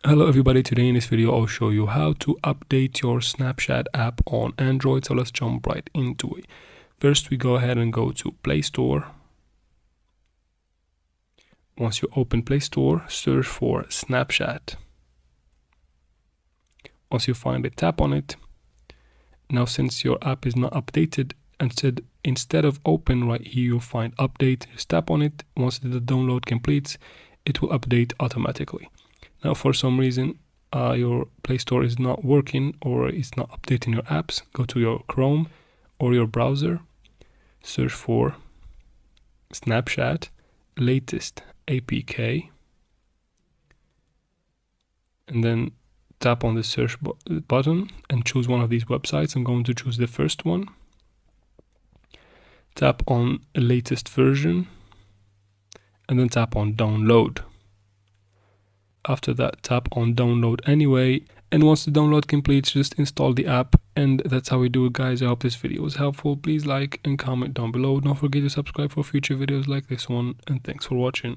Hello everybody, today in this video I'll show you how to update your Snapchat app on Android, so let's jump right into it. First we go ahead and go to Play Store. Once you open Play Store, search for Snapchat. Once you find it, tap on it. Now since your app is not updated, instead of open right here you'll find update. Just tap on it. Once the download completes, it will update automatically. Now for some reason your Play Store is not working or it's not updating your apps, go to your Chrome or your browser, search for Snapchat latest APK, and then tap on the search button and choose one of these websites. I'm going to choose the first one. Tap on latest version and then tap on download. After that, tap on download anyway, and once the download completes, just install the app. And that's how we do it, guys. I hope this video was helpful. Please like and comment down below. Don't forget to subscribe for future videos like this one, and thanks for watching.